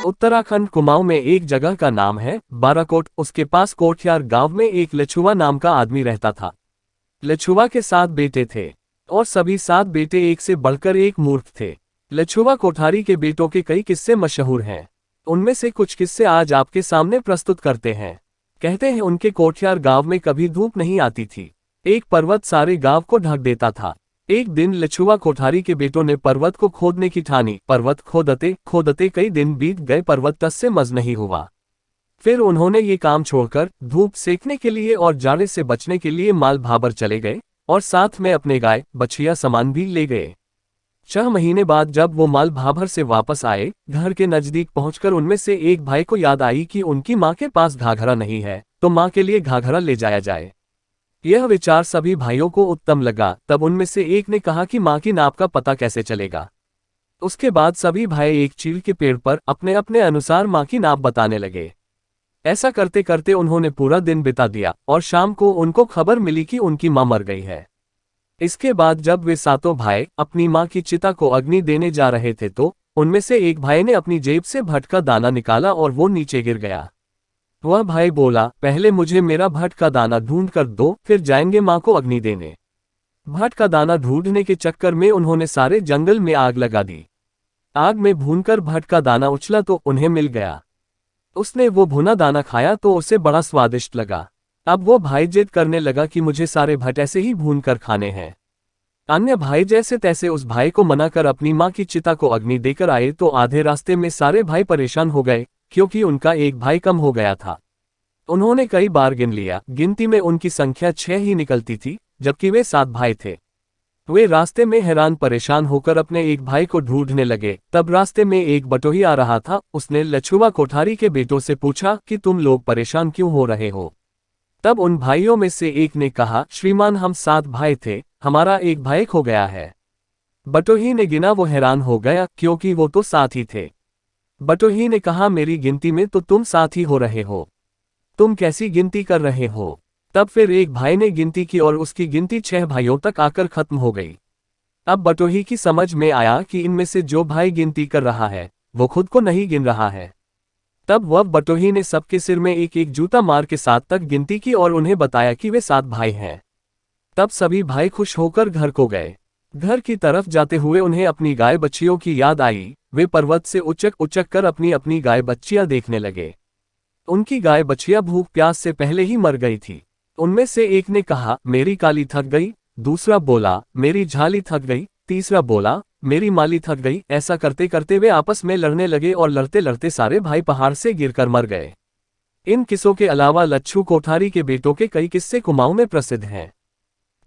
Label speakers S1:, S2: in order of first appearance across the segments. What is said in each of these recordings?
S1: उत्तराखंड कुमाऊं में एक जगह का नाम है बाराकोट। उसके पास कोठियार गांव में एक लछुआ नाम का आदमी रहता था। लछुआ के 7 बेटे थे और सभी 7 बेटे एक से बढ़कर एक मूर्ख थे। लछुआ कोठारी के बेटों के कई किस्से मशहूर हैं। उनमें से कुछ किस्से आज आपके सामने प्रस्तुत करते हैं। कहते हैं उनके कोठियार गांव में कभी धूप नहीं आती थी। एक पर्वत सारे गांव को ढक देता था। एक दिन लछुआ कोठारी के बेटों ने पर्वत को खोदने की ठानी। पर्वत खोदते खोदते कई दिन बीत गए, पर्वत टस से मज नहीं हुआ। फिर उन्होंने ये काम छोड़कर धूप सेकने के लिए और जाड़े से बचने के लिए माल भाबर चले गए और साथ में अपने गाय बछिया सामान भी ले गए। 6 महीने बाद जब वो माल भाबर से वापस आए, घर के नजदीक पहुंचकर उनमें से एक भाई को याद आई कि उनकी माँ के पास घाघरा नहीं है, तो माँ के लिए घाघरा ले जाया जाए। यह विचार सभी भाइयों को उत्तम लगा। तब उनमें से एक ने कहा कि माँ की नाप का पता कैसे चलेगा। उसके बाद सभी भाई एक चीड़ के पेड़ पर अपने अपने अनुसार माँ की नाप बताने लगे। ऐसा करते करते उन्होंने पूरा दिन बिता दिया और शाम को उनको खबर मिली कि उनकी माँ मर गई है। इसके बाद जब वे सातों भाई अपनी माँ की चिता को अग्नि देने जा रहे थे तो उनमें से एक भाई ने अपनी जेब से भट्ट का दाना निकाला और वो नीचे गिर गया। वह भाई बोला, पहले मुझे मेरा भट्ट का दाना ढूंढ कर दो, फिर जाएंगे माँ को अग्नि देने। भट्ट का दाना ढूंढने के चक्कर में उन्होंने सारे जंगल में आग लगा दी। आग में भूनकर भट्ट का दाना उछला तो उन्हें मिल गया। उसने वो भुना दाना खाया तो उसे बड़ा स्वादिष्ट लगा। अब वो भाई जिद करने लगा कि मुझे सारे भट्ट ऐसे ही भून कर खाने हैं। अन्य भाई जैसे तैसे उस भाई को मनाकर अपनी माँ की चिता को अग्नि देकर आए तो आधे रास्ते में सारे भाई परेशान हो गए, क्योंकि उनका एक भाई कम हो गया था। उन्होंने कई बार गिन लिया, गिनती में उनकी संख्या 6 ही निकलती थी, जबकि वे 7 भाई थे। वे रास्ते में हैरान परेशान होकर अपने एक भाई को ढूंढने लगे। तब रास्ते में एक बटोही आ रहा था। उसने लछुआ कोठारी के बेटों से पूछा कि तुम लोग परेशान क्यों हो रहे हो। तब उन भाइयों में से एक ने कहा, श्रीमान हम 7 भाई थे, हमारा एक भाई खो गया है। बटोही ने गिना, वो हैरान हो गया क्योंकि वो तो 7 ही थे। बटोही ने कहा, मेरी गिनती में तो तुम 7 ही हो रहे हो, तुम कैसी गिनती कर रहे हो। तब फिर एक भाई ने गिनती की और उसकी गिनती 6 भाइयों तक आकर खत्म हो गई। अब बटोही की समझ में आया कि इनमें से जो भाई गिनती कर रहा है वो खुद को नहीं गिन रहा है। तब वह बटोही ने सबके सिर में एक एक जूता मार के 7 तक गिनती की और उन्हें बताया कि वे 7 भाई हैं। तब सभी भाई खुश होकर घर को गए। घर की तरफ जाते हुए उन्हें अपनी गाय बच्चियों की याद आई। वे पर्वत से उचक उचक कर अपनी अपनी गाय बच्चियां देखने लगे। उनकी गाय बच्चियां भूख प्यास से पहले ही मर गई थी। उनमें से एक ने कहा, मेरी काली थक गई। दूसरा बोला, मेरी झाली थक गई। तीसरा बोला, मेरी माली थक गई। ऐसा करते करते वे आपस में लड़ने लगे और लड़ते लड़ते सारे भाई पहाड़ से गिरकर मर गए। इन किस्सों के अलावा लच्छू कोठारी के बेटों के कई किस्से कुमाऊं में प्रसिद्ध हैं।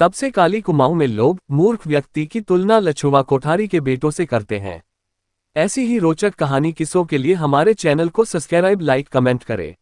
S1: तब से काली कुमाऊं में लोग मूर्ख व्यक्ति की तुलना लछुआ कोठारी के बेटों से करते हैं। ऐसी ही रोचक कहानी किस्सों के लिए हमारे चैनल को सब्सक्राइब, लाइक, कमेंट करें।